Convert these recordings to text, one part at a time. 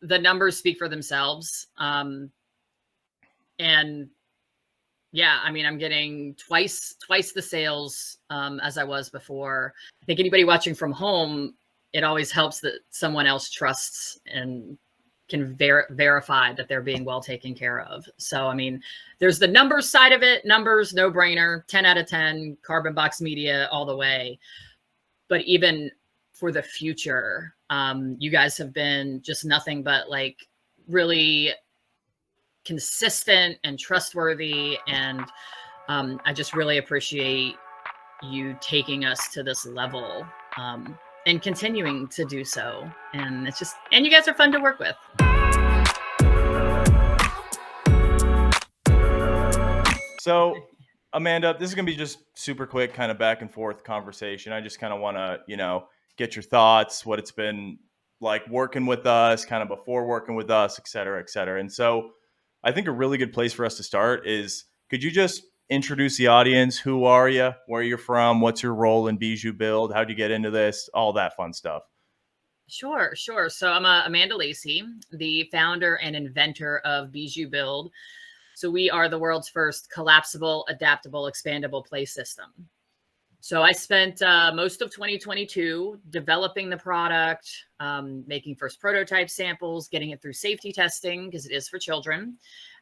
the numbers speak for themselves. And yeah, I mean, I'm getting twice the sales as I was before. I think anybody watching from home, it always helps that someone else trusts and can verify that they're being well taken care of. So, I mean, there's the numbers side of it. Numbers, no brainer, 10 out of 10, Carbon Box Media all the way. But even for the future, you guys have been just nothing but like really consistent and trustworthy. And I just really appreciate you taking us to this level and continuing to do so. And it's just, and you guys are fun to work with. So, Amanda, this is going to be just super quick, kind of back and forth conversation. I just kind of want to, get your thoughts, what it's been like working with us, kind of before working with us, et cetera, et cetera. And so I think a really good place for us to start is, could you just introduce the audience? Who are you? Where you're from? What's your role in Bijou Build? How'd you get into this? All that fun stuff. Sure. So I'm Amanda Lacy, the founder and inventor of Bijou Build. So we are the world's first collapsible, adaptable, expandable play system. So I spent most of 2022 developing the product, making first prototype samples, getting it through safety testing because it is for children,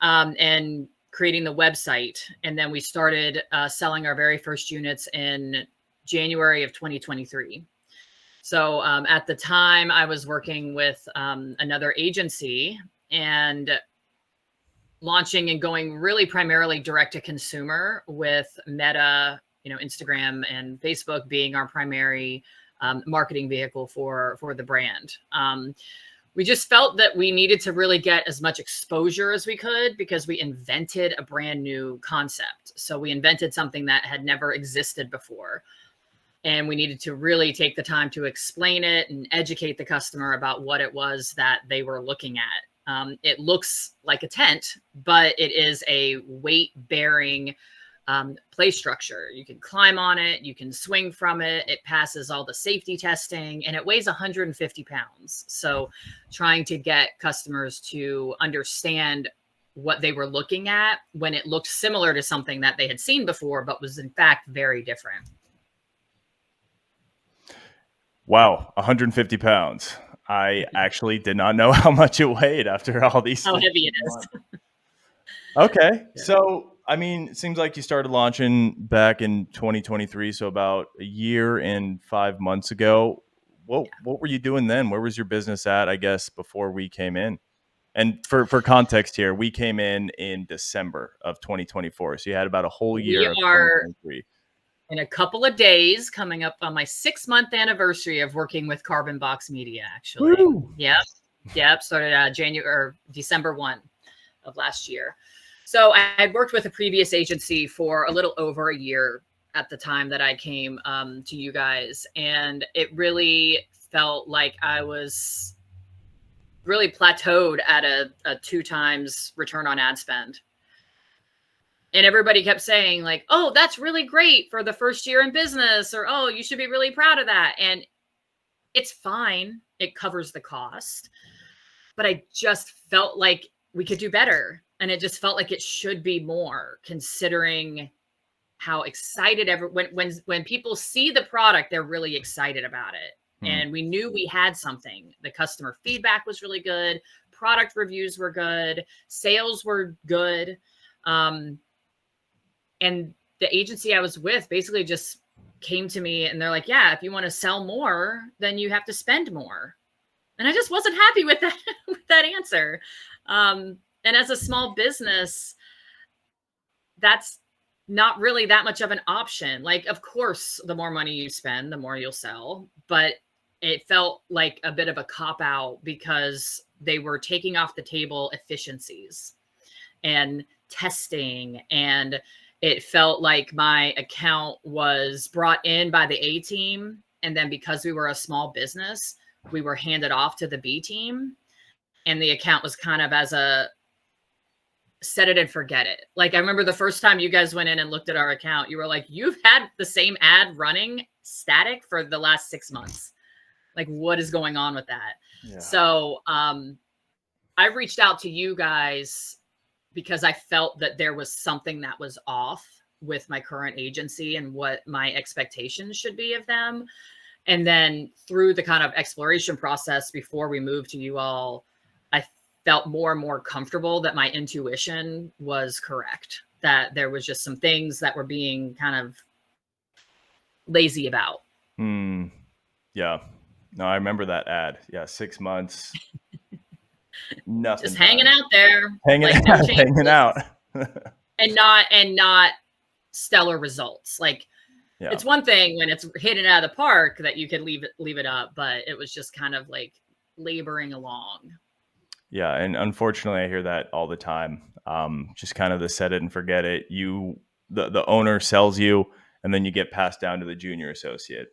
and creating the website. And then we started selling our very first units in January of 2023. So at the time I was working with another agency and launching and going really primarily direct to consumer with Meta, Instagram and Facebook being our primary marketing vehicle for the brand. We just felt that we needed to really get as much exposure as we could because we invented a brand new concept. So we invented something that had never existed before. And we needed to really take the time to explain it and educate the customer about what it was that they were looking at. It looks like a tent, but it is a weight-bearing play structure. You can climb on it, you can swing from it, it passes all the safety testing, and it weighs 150 pounds. So trying to get customers to understand what they were looking at when it looked similar to something that they had seen before, but was in fact very different. Wow, 150 pounds. I actually did not know how much it weighed after all these. How heavy it is. Okay. Yeah. So, I mean, it seems like you started launching back in 2023. So about a year and 5 months ago. What were you doing then? Where was your business at, I guess, before we came in? And for context here, we came in December of 2024. So you had about a whole year of 2023. In a couple of days, coming up on my 6-month anniversary of working with Carbon Box Media, actually. Woo! Yep. Started December 1 of last year. So I had worked with a previous agency for a little over a year at the time that I came to you guys. And it really felt like I was really plateaued at a 2 times return on ad spend. And everybody kept saying like, oh, that's really great for the first year in business, or, oh, you should be really proud of that. And it's fine. It covers the cost. But I just felt like we could do better. And it just felt like it should be more, considering how excited when people see the product, they're really excited about it. And we knew we had something. The customer feedback was really good. Product reviews were good. Sales were good. And the agency I was with basically just came to me and they're like, yeah, if you want to sell more, then you have to spend more. And I just wasn't happy with that answer. And as a small business, that's not really that much of an option. Like, of course, the more money you spend, the more you'll sell. But it felt like a bit of a cop-out because they were taking off the table efficiencies and testing, and it felt like my account was brought in by the A team. And then because we were a small business, we were handed off to the B team. And the account was kind of as a set it and forget it. Like, I remember the first time you guys went in and looked at our account, you were like, you've had the same ad running static for the last 6 months. Like, what is going on with that? Yeah. So I reached out to you guys because I felt that there was something that was off with my current agency and what my expectations should be of them. And then through the kind of exploration process before we moved to you all, I felt more and more comfortable that my intuition was correct, that there was just some things that were being kind of lazy about. Yeah. No, I remember that ad. Yeah, 6 months, nothing Just hanging done. out there, Hanging like no out, hanging changes out. and not stellar results. Like Yeah. it's one thing when it's hitting out of the park that you can leave it up, but it was just kind of like laboring along. Yeah, and unfortunately, I hear that all the time. Just kind of the set it and forget it. The owner sells you, and then you get passed down to the junior associate.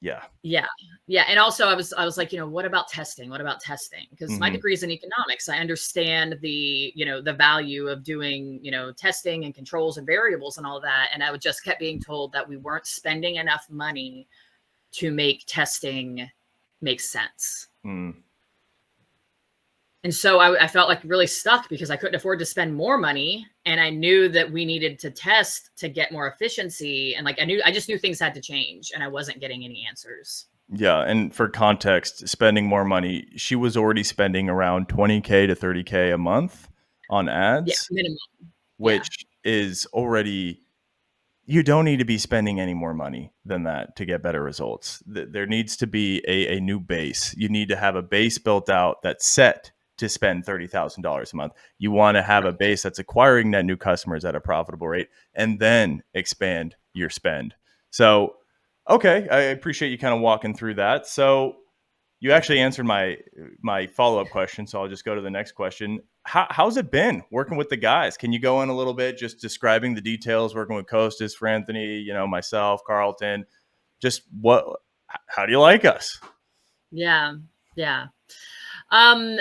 Yeah. Yeah. Yeah. And also I was like, what about testing? What about testing? Because my Hmm. degree is in economics. I understand the value of doing, testing and controls and variables and all that. And I would just kept being told that we weren't spending enough money to make testing make sense. Mm. And so I felt like really stuck because I couldn't afford to spend more money. And I knew that we needed to test to get more efficiency. And I just knew things had to change and I wasn't getting any answers. Yeah, and for context, spending more money, she was already spending around 20K to 30K a month on Yeah. ads, Minimum. Yeah. which is already, you don't need to be spending any more money than that to get better results. There needs to be a new base. You need to have a base built out that's set to spend $30,000 a month. You want to have a base that's acquiring net new customers at a profitable rate and then expand your spend. So, okay, I appreciate you kind of walking through that. So, you actually answered my follow-up question, so I'll just go to the next question. How's it been working with the guys? Can you go in a little bit, just describing the details, working with Costas, for Anthony, myself, Carlton, just how do you like us? Yeah. Yeah. Um,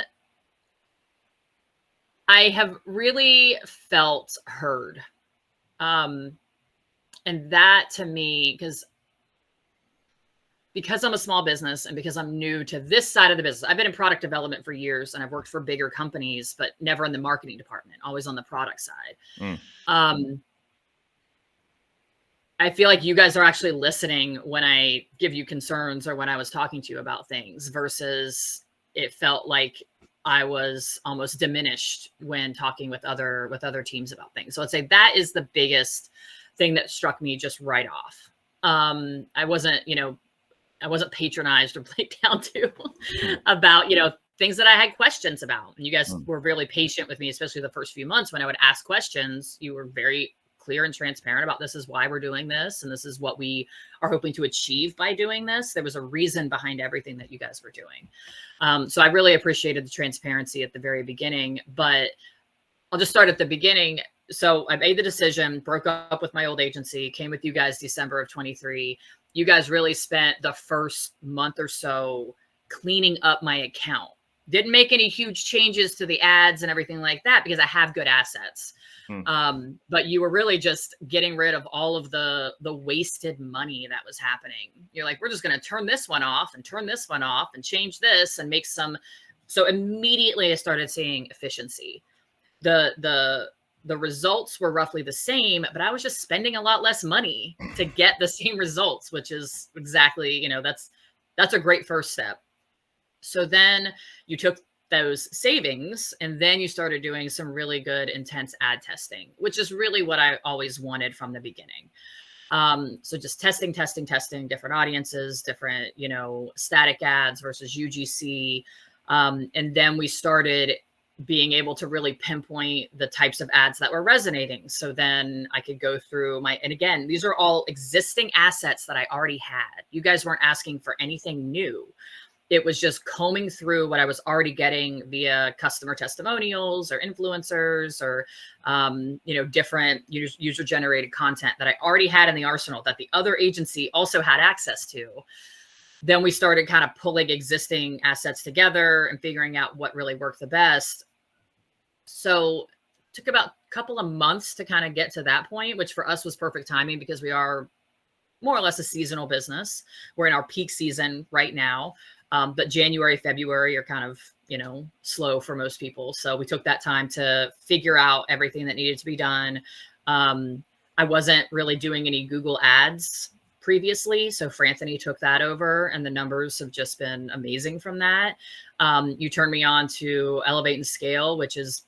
I have really felt heard. And that to me, because I'm a small business and because I'm new to this side of the business, I've been in product development for years and I've worked for bigger companies, but never in the marketing department, always on the product side. I feel like you guys are actually listening when I give you concerns or when I was talking to you about things versus it felt like I was almost diminished when talking with other teams about things. So I'd say that is the biggest thing that struck me just right off. I wasn't patronized or played down to about, things that I had questions about. And you guys were really patient with me, especially the first few months when I would ask questions. You were very clear and transparent about this is why we're doing this. And this is what we are hoping to achieve by doing this. There was a reason behind everything that you guys were doing. So I really appreciated the transparency at the very beginning, but I'll just start at the beginning. So I made the decision, broke up with my old agency, came with you guys December of 23. You guys really spent the first month or so cleaning up my account. Didn't make any huge changes to the ads and everything like that because I have good assets. But you were really just getting rid of all of the wasted money that was happening. You're like, we're just going to turn this one off and turn this one off and change this and make some. So immediately I started seeing efficiency. The results were roughly the same, but I was just spending a lot less money to get the same results, which is exactly, that's a great first step. So then you took those savings and then you started doing some really good intense ad testing, which is really what I always wanted from the beginning. So just testing different audiences, different, static ads versus UGC. And then we started being able to really pinpoint the types of ads that were resonating. So then I could go through and again, these are all existing assets that I already had. You guys weren't asking for anything new. It was just combing through what I was already getting via customer testimonials or influencers or, different user generated content that I already had in the arsenal that the other agency also had access to. Then we started kind of pulling existing assets together and figuring out what really worked the best. So it took about a couple of months to kind of get to that point, which for us was perfect timing because we are more or less a seasonal business. We're in our peak season right now. But January, February are kind of, slow for most people. So we took that time to figure out everything that needed to be done. I wasn't really doing any Google ads previously. So Franthony took that over, and the numbers have just been amazing from that. You turned me on to Elevate and Scale, which is,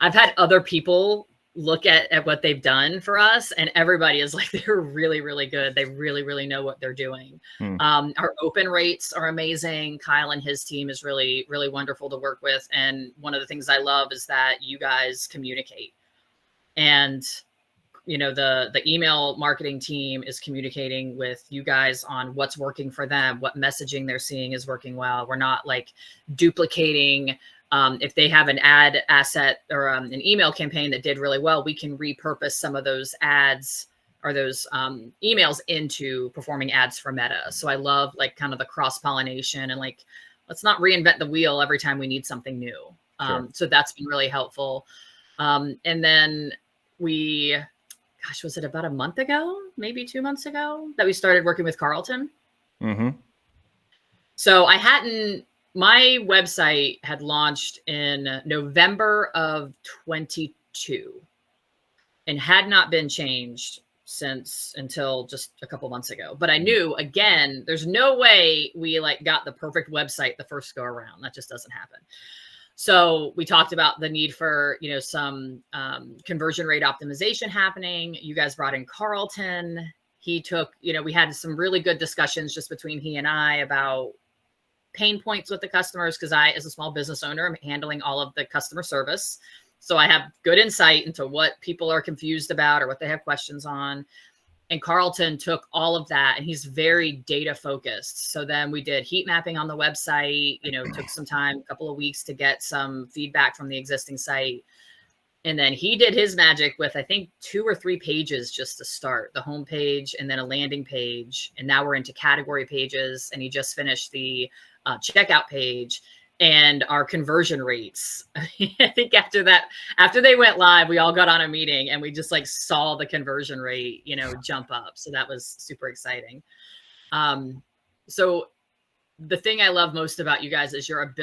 I've had other people look at what they've done for us, and everybody is like, they're really, really good. They really, really know what they're doing. Our open rates are amazing. Kyle and his team is really, really wonderful to work with. And one of the things I love is that you guys communicate, and the email marketing team is communicating with you guys on what's working for them, what messaging they're seeing is working well. We're not like duplicating. If they have an ad asset or an email campaign that did really well, we can repurpose some of those ads or those emails into performing ads for Meta. So I love like kind of the cross-pollination, and like, let's not reinvent the wheel every time we need something new. So that's been really helpful. And then was it about a month ago, maybe 2 months ago, that we started working with Carlton? So my website had launched in November of 22 and had not been changed until just a couple months ago. But I knew, again, there's no way we like got the perfect website the first go around. That just doesn't happen. So we talked about the need for, some conversion rate optimization happening. You guys brought in Carlton. He took, we had some really good discussions just between he and I about pain points with the customers, because I, as a small business owner, am handling all of the customer service. So I have good insight into what people are confused about or what they have questions on. And Carlton took all of that, and he's very data focused. So then we did heat mapping on the website, took some time, a couple of weeks to get some feedback from the existing site. And then he did his magic with, I think, 2 or 3 pages just to start, the homepage and then a landing page. And now we're into category pages, and he just finished the checkout page. And our conversion rates, I think after they went live, we all got on a meeting and we just like saw the conversion rate, jump up. So that was super exciting. So the thing I love most about you guys is your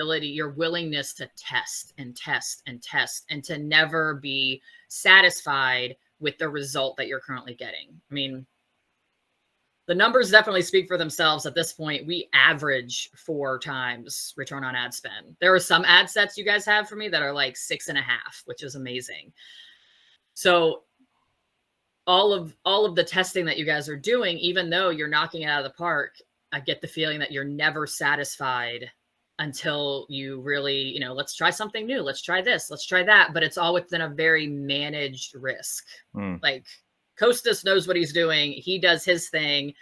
willingness to test and test and test, and to never be satisfied with the result that you're currently getting. I mean, the numbers definitely speak for themselves at this point. We average 4 times return on ad spend. There are some ad sets you guys have for me that are like 6.5, which is amazing. So all of the testing that you guys are doing, even though you're knocking it out of the park, I get the feeling that you're never satisfied until you really, let's try something new. Let's try this. Let's try that. But it's all within a very managed risk. Like, Costas knows what he's doing. He does his thing,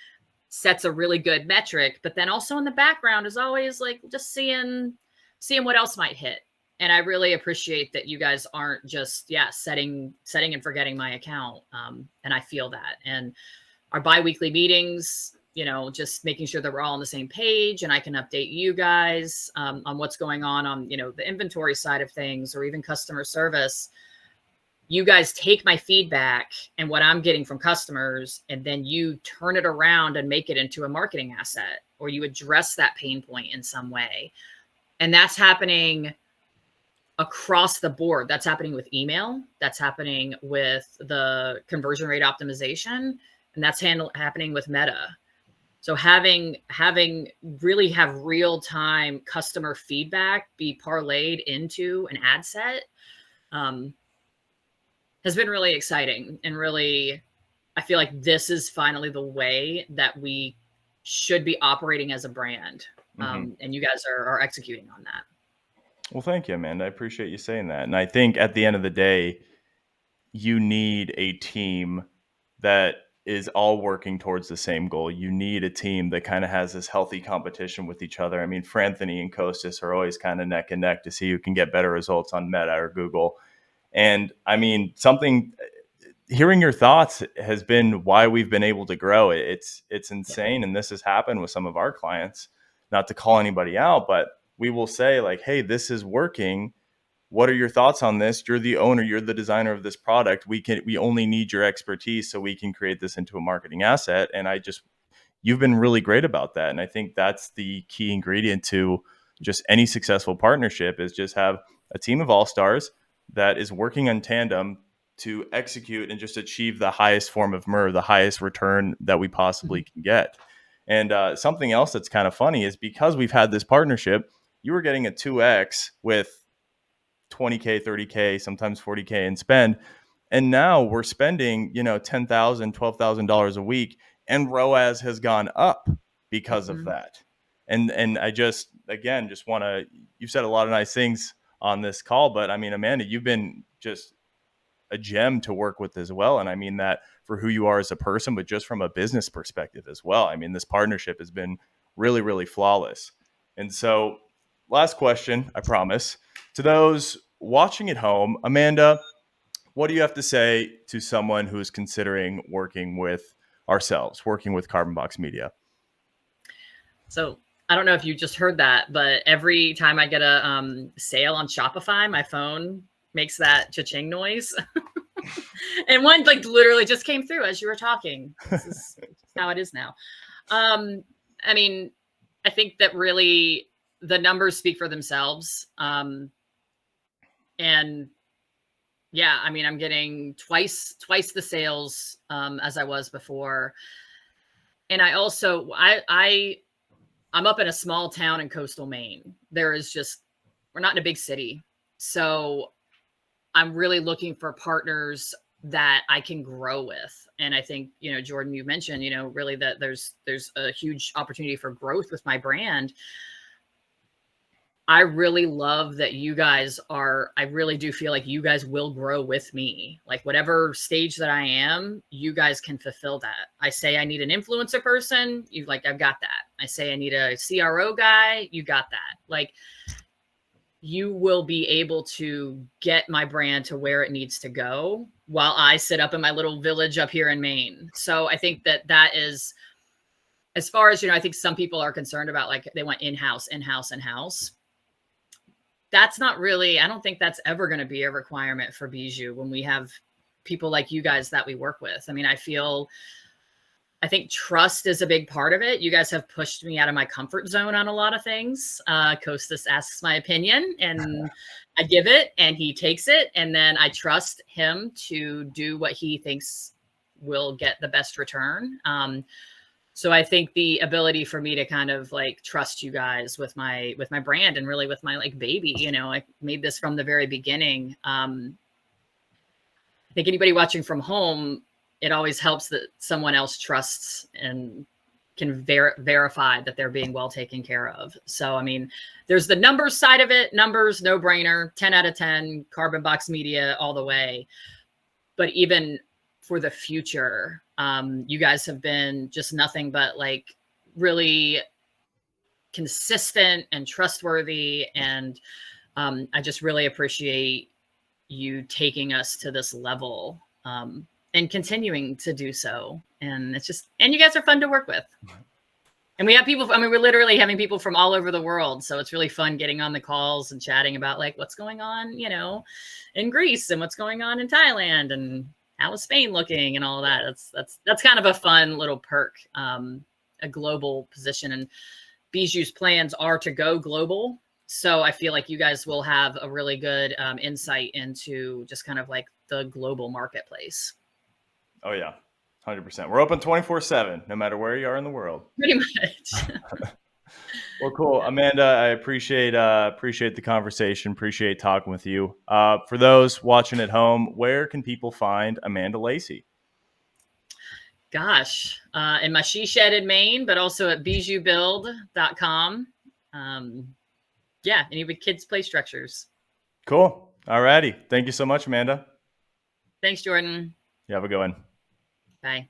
sets a really good metric, but then also in the background is always like just seeing what else might hit. And I really appreciate that you guys aren't just, setting and forgetting my account. And I feel that. And our bi-weekly meetings, just making sure that we're all on the same page, and I can update you guys on what's going on, the inventory side of things, or even customer service. You guys take my feedback and what I'm getting from customers, and then you turn it around and make it into a marketing asset, or you address that pain point in some way. And that's happening across the board. That's happening with email. That's happening with the conversion rate optimization, and that's happening with Meta. So having really have real-time customer feedback be parlayed into an ad set, has been really exciting, and really, I feel like this is finally the way that we should be operating as a brand. And you guys are executing on that. Well, thank you, Amanda. I appreciate you saying that. And I think at the end of the day, you need a team that is all working towards the same goal. You need a team that kind of has this healthy competition with each other. I mean, Franthony and Costas are always kind of neck and neck to see who can get better results on Meta or Google. And I mean, hearing your thoughts has been why we've been able to grow. It's insane. And this has happened with some of our clients, not to call anybody out, but we will say like, hey, this is working. What are your thoughts on this? You're the owner, you're the designer of this product. We only need your expertise so we can create this into a marketing asset. And you've been really great about that. And I think that's the key ingredient to just any successful partnership, is just have a team of all-stars that is working in tandem to execute and just achieve the highest form of MER, the highest return that we possibly can get. And something else that's kind of funny is, because we've had this partnership, you were getting a 2x with 20K, 30K, sometimes 40K in spend. And now we're spending, $10,000, $12,000 a week, and ROAS has gone up because of that. And I just want to, you've said a lot of nice things on this call, but I mean, Amanda, you've been just a gem to work with as well. And I mean that for who you are as a person, but just from a business perspective as well. I mean, this partnership has been really, really flawless. And so, last question, I promise, to those watching at home, Amanda, what do you have to say to someone who is considering working with ourselves, working with Carbon Box Media? So I don't know if you just heard that, but every time I get a sale on Shopify, my phone makes that cha-ching noise. And one like literally just came through as you were talking. This is how it is now. I mean, I think that really the numbers speak for themselves. And yeah, I mean, I'm getting twice the sales as I was before. And I also, I'm up in a small town in coastal Maine. We're not in a big city. So I'm really looking for partners that I can grow with. And I think, Jordan, you mentioned, really that there's a huge opportunity for growth with my brand. I really love that you guys I really do feel like you guys will grow with me. Like whatever stage that I am, you guys can fulfill that. I say I need an influencer person. I've got that. I say I need a CRO guy. You got that. Like you will be able to get my brand to where it needs to go while I sit up in my little village up here in Maine. So I think that is, as far as, I think some people are concerned about like they want in-house. That's not really, I don't think that's ever going to be a requirement for Bijou when we have people like you guys that we work with. I mean, I think trust is a big part of it. You guys have pushed me out of my comfort zone on a lot of things. Kostas asks my opinion and I give it and he takes it. And then I trust him to do what he thinks will get the best return. So I think the ability for me to kind of like trust you guys with my brand and really with my like baby, I made this from the very beginning. I think anybody watching from home, it always helps that someone else trusts and can verify that they're being well taken care of. So, I mean, there's the numbers side of it. Numbers, no brainer, 10 out of 10, Carbon Box Media all the way. But even for the future, you guys have been just nothing but like really consistent and trustworthy. And I just really appreciate you taking us to this level and continuing to do so. And and you guys are fun to work with. And we have people, we're literally having people from all over the world. So it's really fun getting on the calls and chatting about like what's going on, in Greece and what's going on in Thailand and how is Spain looking and all of that. That's kind of a fun little perk, a global position. And Bijou's plans are to go global. So I feel like you guys will have a really good insight into just kind of like the global marketplace. Oh yeah, 100%. We're open 24/7, no matter where you are in the world. Pretty much. Well, cool, yeah. Amanda. I appreciate the conversation. Appreciate talking with you. For those watching at home, where can people find Amanda Lacy? Gosh, in my she shed in Maine, but also at bijoubuild.com. Yeah, any with kids play structures. Cool. All righty. Thank you so much, Amanda. Thanks, Jordan. You have a good one. Bye.